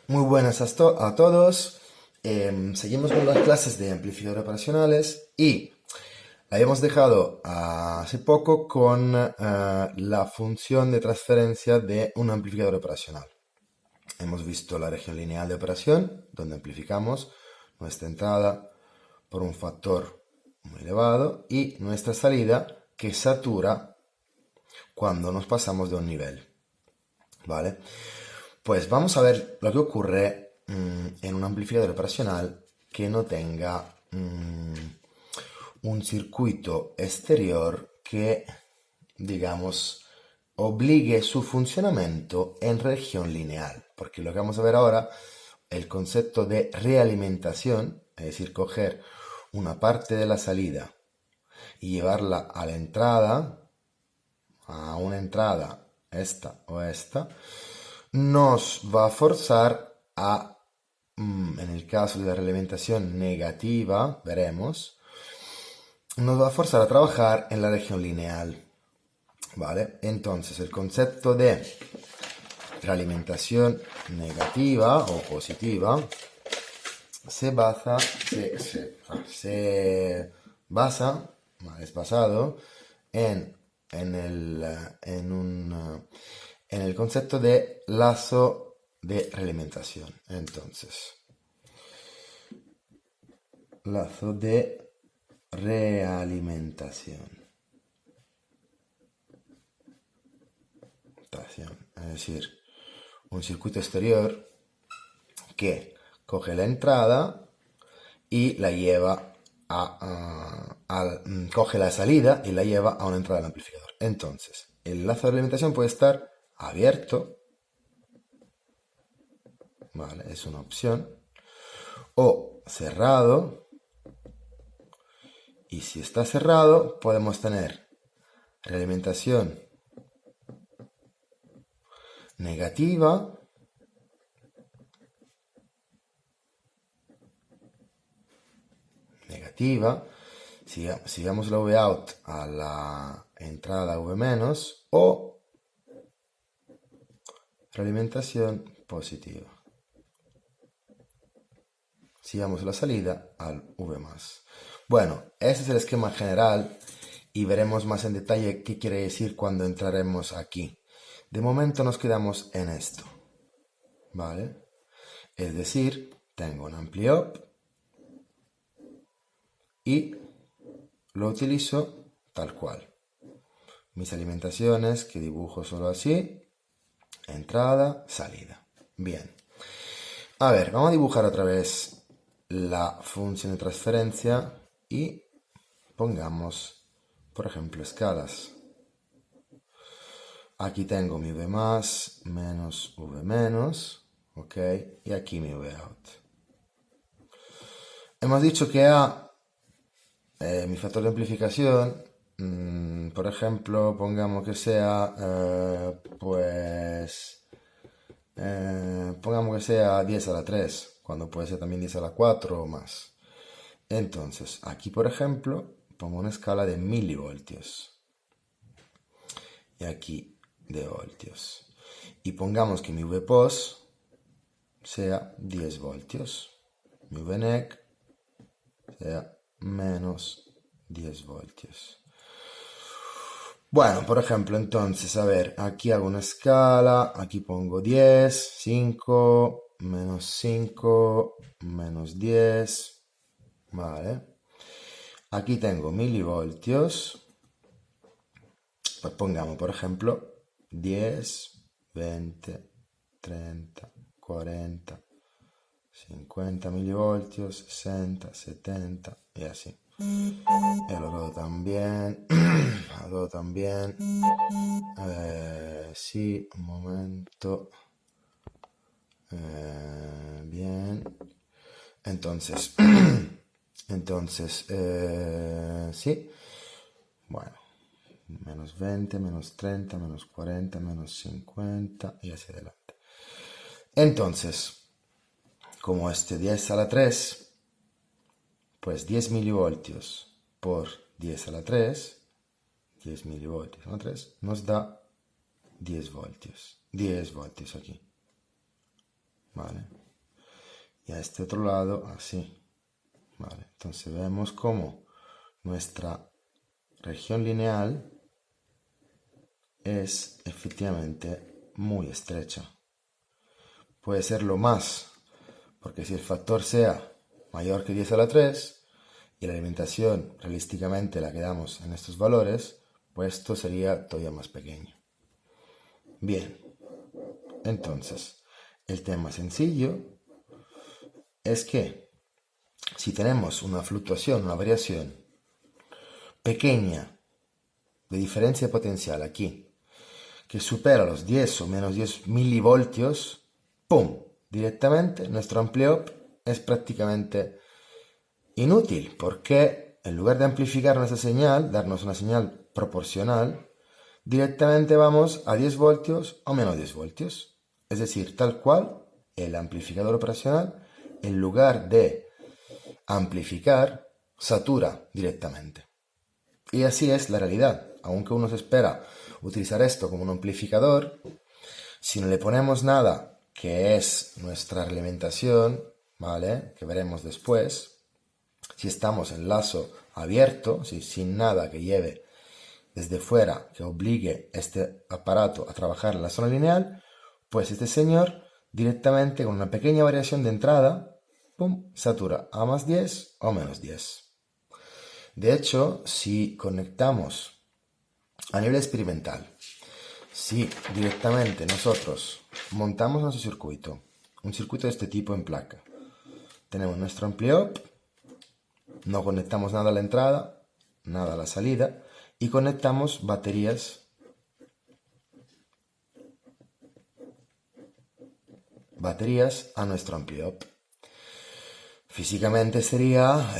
Muy buenas a todos. Seguimos con las clases de amplificadores operacionales y habíamos dejado hace poco con la función de transferencia de un amplificador operacional. Hemos visto la región lineal de operación, donde amplificamos nuestra entrada por un factor muy elevado y nuestra salida que satura cuando nos pasamos de un nivel. ¿Vale? Pues vamos a ver lo que ocurre en un amplificador operacional que no tenga un circuito exterior que, digamos, obligue su funcionamiento en región lineal. Porque lo que vamos a ver ahora, el concepto de realimentación, es decir, coger una parte de la salida y llevarla a la entrada, a una entrada, esta o esta, nos va a forzar a, en el caso de la realimentación negativa, veremos, nos va a forzar a trabajar en la región lineal. ¿Vale? Entonces, el concepto de realimentación negativa o positiva se basa, es basado en el concepto de lazo de realimentación. Entonces, lazo de realimentación. Es decir, un circuito exterior que coge la entrada y la lleva coge la salida y la lleva a una entrada del amplificador. Entonces, el lazo de realimentación puede estar abierto, ¿vale? Es una opción, o cerrado, y si está cerrado podemos tener realimentación negativa si damos la V out a la entrada V menos, o realimentación positiva si damos la salida al V más. Bueno, ese es el esquema general y veremos más en detalle qué quiere decir cuando entraremos aquí. De momento nos quedamos en esto, ¿vale? Es decir, tengo un ampli-op y lo utilizo tal cual. Mis alimentaciones que dibujo solo así, entrada, salida. Bien. A ver, vamos a dibujar otra vez la función de transferencia y pongamos, por ejemplo, escalas. Aquí tengo mi V más menos V menos, ¿ok? Y aquí mi V out. Hemos dicho que A, mi factor de amplificación, por ejemplo, pongamos que sea, pongamos que sea 10 a la 3, cuando puede ser también 10 a la 4 o más. Entonces, aquí, por ejemplo, pongo una escala de milivoltios. Y aquí de voltios. Y pongamos que mi VPOS sea 10 voltios. Mi VNEC sea menos 10 voltios. Bueno, por ejemplo, entonces, a ver, aquí hago una escala, aquí pongo 10, 5, menos 10, vale. Aquí tengo milivoltios, pues pongamos, por ejemplo, 10, 20, 30, 40, 50 milivoltios, 60, 70 y así. El oro también. El oro también. Sí, un momento. Bien. Entonces, sí. Bueno, menos 20, menos 30, menos 40, menos 50 y hacia adelante. Entonces, como este 10 a la 3, pues 10 milivoltios por 10 a la 3, 10 milivoltios a la 3, nos da 10 voltios. 10 voltios aquí. ¿Vale? y a este otro lado así. Vale, entonces vemos cómo nuestra región lineal es efectivamente muy estrecha. Puede serlo más, porque si el factor sea mayor que 10 a la 3 y la alimentación realísticamente la quedamos en estos valores, pues esto sería todavía más pequeño. Bien, entonces, el tema sencillo es que si tenemos una fluctuación, una variación pequeña de diferencia potencial aquí, que supera los 10 o menos 10 milivoltios, ¡pum! Directamente nuestro ampliop es prácticamente inútil, porque en lugar de amplificar nuestra señal, darnos una señal proporcional, directamente vamos a 10 voltios o menos 10 voltios. Es decir, tal cual el amplificador operacional, en lugar de amplificar, satura directamente. Y así es la realidad. Aunque uno se espera utilizar esto como un amplificador, si no le ponemos nada, que es nuestra alimentación, ¿vale? Que veremos después, si estamos en lazo abierto, sin nada que lleve desde fuera, que obligue este aparato a trabajar en la zona lineal, pues este señor directamente con una pequeña variación de entrada, ¡pum!, satura a más 10 o menos 10. De hecho, si conectamos a nivel experimental, si directamente nosotros montamos nuestro circuito, un circuito de este tipo en placa, tenemos nuestro ampliop, no conectamos nada a la entrada, nada a la salida, y conectamos baterías a nuestro ampliop. Físicamente sería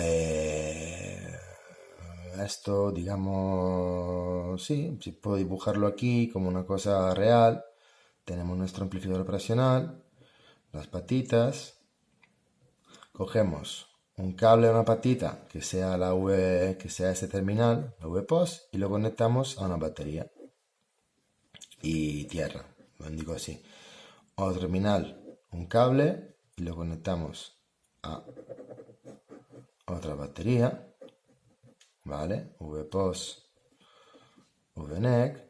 esto, digamos, sí, si puedo dibujarlo aquí como una cosa real. Tenemos nuestro amplificador operacional, las patitas, cogemos un cable a una patita que sea la V, que sea este terminal, la V-POS, y lo conectamos a una batería y tierra, lo indico así. Otro terminal, un cable, y lo conectamos a otra batería, ¿vale? V-POS, VNEC.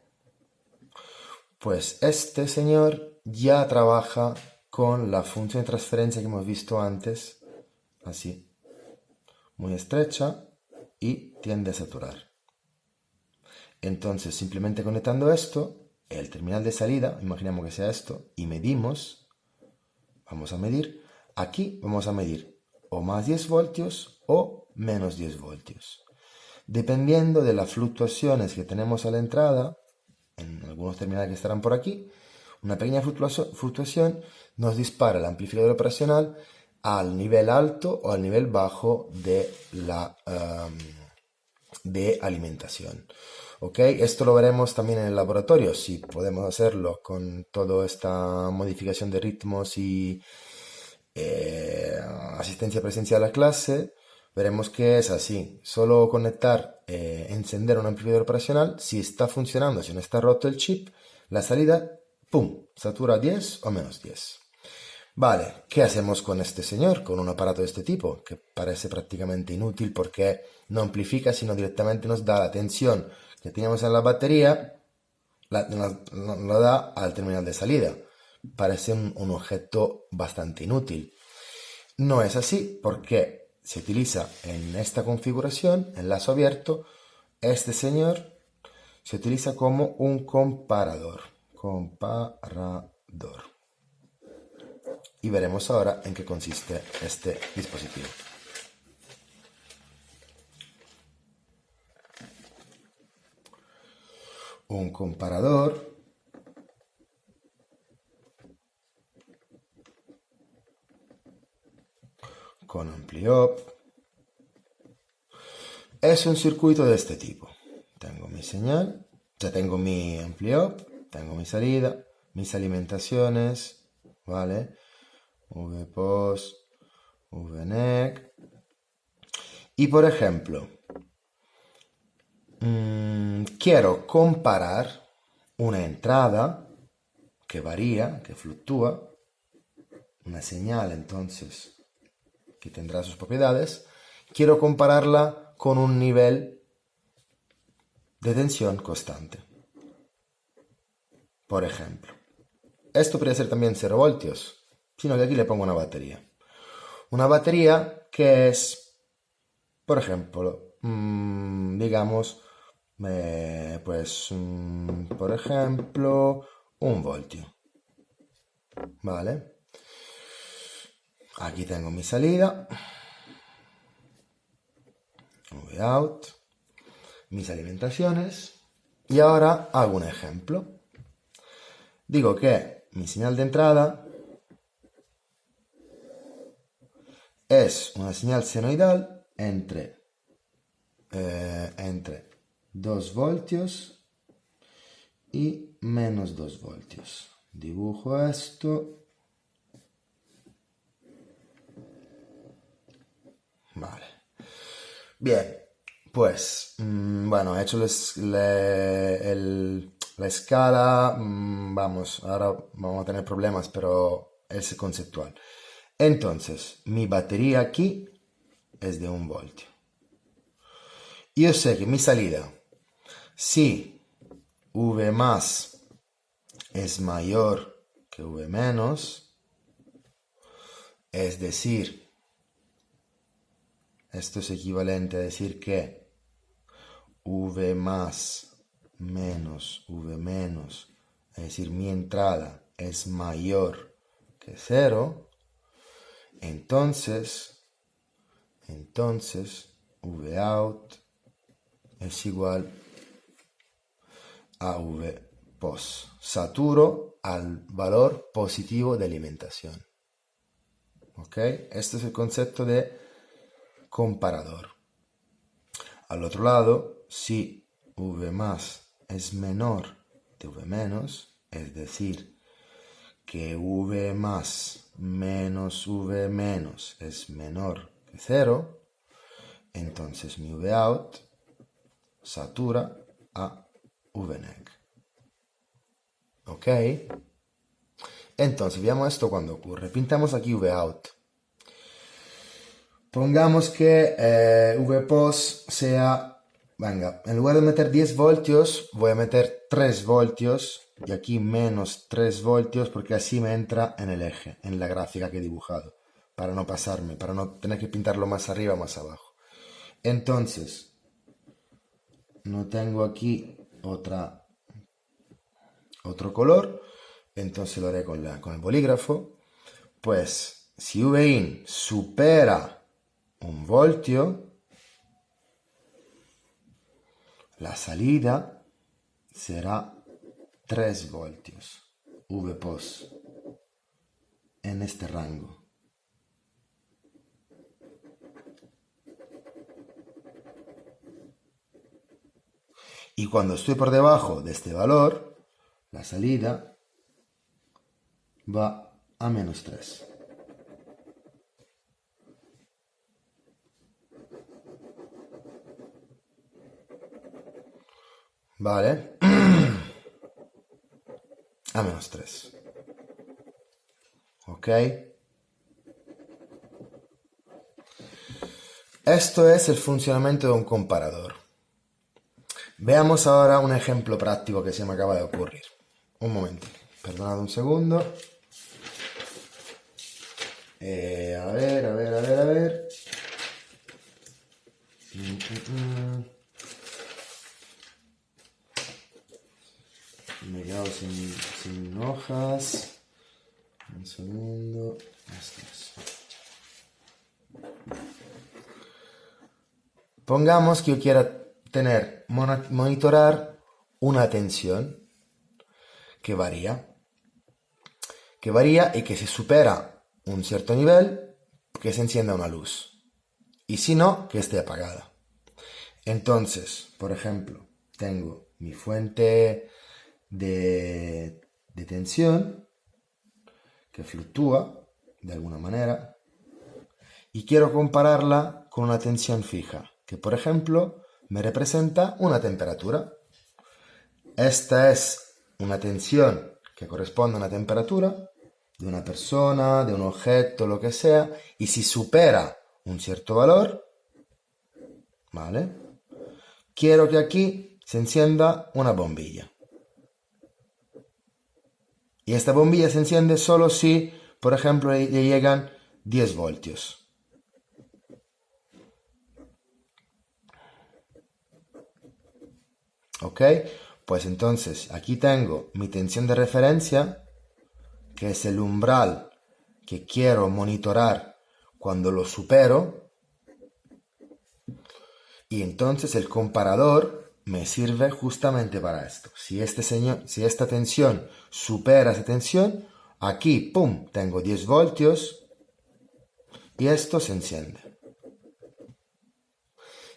Pues este señor ya trabaja con la función de transferencia que hemos visto antes, así, muy estrecha y tiende a saturar. Entonces, simplemente conectando esto, el terminal de salida, imaginemos que sea esto, y medimos, vamos a medir, aquí vamos a medir o más 10 voltios o menos 10 voltios. Dependiendo de las fluctuaciones que tenemos a la entrada, en algunos terminales que estarán por aquí, una pequeña fluctuación nos dispara el amplificador operacional al nivel alto o al nivel bajo de la de alimentación. ¿Ok? Esto lo veremos también en el laboratorio, si podemos hacerlo con toda esta modificación de ritmos y asistencia presencial a clase. Veremos que es así. Solo conectar, encender un amplificador operacional, si está funcionando, si no está roto el chip, la salida, ¡pum!, satura 10 o menos 10. Vale, ¿qué hacemos con este señor? Con un aparato de este tipo, que parece prácticamente inútil porque no amplifica, sino directamente nos da la tensión que teníamos en la batería, lo da al terminal de salida. Parece un objeto bastante inútil. No es así porque se utiliza en esta configuración, en lazo abierto, este señor se utiliza como un comparador. Y veremos ahora en qué consiste este dispositivo. Un comparador con ampliop es un circuito de este tipo. Tengo mi señal, ya tengo mi ampliop, tengo mi salida, mis alimentaciones, ¿vale? V-POS, VNEC. Y por ejemplo, quiero comparar una entrada que varía, que fluctúa, una señal entonces que tendrá sus propiedades, quiero compararla con un nivel de tensión constante. Por ejemplo, esto podría ser también 0 voltios, sino que aquí le pongo una batería. Una batería que es, por ejemplo, digamos, por ejemplo, 1 voltio. ¿Vale? Aquí tengo mi salida, Vout, mis alimentaciones, y ahora hago un ejemplo. Digo que mi señal de entrada es una señal senoidal entre 2 voltios y menos 2 voltios. Dibujo esto. Vale. Bien, pues, bueno, he hecho la escala. Vamos, ahora vamos a tener problemas, pero es conceptual. Entonces, mi batería aquí es de 1 voltio. Yo sé que mi salida, si V más es mayor que V menos, es decir, esto es equivalente a decir que V más menos V menos, es decir, mi entrada es mayor que 0, entonces V out es igual a V pos. Saturo al valor positivo de alimentación. ¿Ok? Este es el concepto de comparador. Al otro lado, si V más es menor de V menos, es decir, que V más menos V menos es menor que 0, entonces mi V out satura a V neg. ¿Ok? Entonces, veamos esto cuando ocurre. Pintamos aquí V out. Pongamos que V pos sea, venga, en lugar de meter 10 voltios, voy a meter 3 voltios y aquí menos 3 voltios porque así me entra en el eje, en la gráfica que he dibujado, para no pasarme, para no tener que pintarlo más arriba, más abajo. Entonces, no tengo aquí otro color, entonces lo haré con el bolígrafo. Pues, si Vin supera 1 voltio, la salida será 3 voltios, V pos, en este rango. Y cuando estoy por debajo de este valor, la salida va a menos 3. ¿Vale? A menos 3. ¿Ok? Esto es el funcionamiento de un comparador. Veamos ahora un ejemplo práctico que se me acaba de ocurrir. Un momento, perdonad un segundo. A ver. Me he quedado sin hojas. Un segundo. Esto es. Pongamos que yo quiera monitorar una tensión que varía y que si supera un cierto nivel, que se encienda una luz. Y si no, que esté apagada. Entonces, por ejemplo, tengo mi fuente de tensión que fluctúa de alguna manera y quiero compararla con una tensión fija, que por ejemplo me representa una temperatura. Esta es una tensión que corresponde a una temperatura de una persona, de un objeto, lo que sea, y si supera un cierto valor, ¿vale? Quiero que aquí se encienda una bombilla. Y esta bombilla se enciende solo si, por ejemplo, le llegan 10 voltios. ¿Ok? Pues entonces aquí tengo mi tensión de referencia, que es el umbral que quiero monitorar cuando lo supero. Y entonces el comparador me sirve justamente para esto. Si esta tensión supera esa tensión, aquí, ¡pum!, tengo 10 voltios y esto se enciende.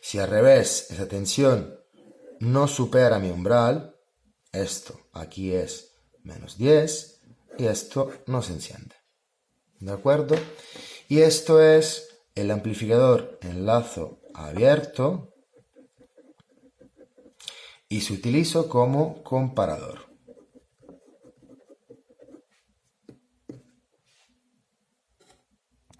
Si al revés esa tensión no supera mi umbral, esto aquí es menos 10 y esto no se enciende. ¿De acuerdo? Y esto es el amplificador en lazo abierto y se utiliza como comparador.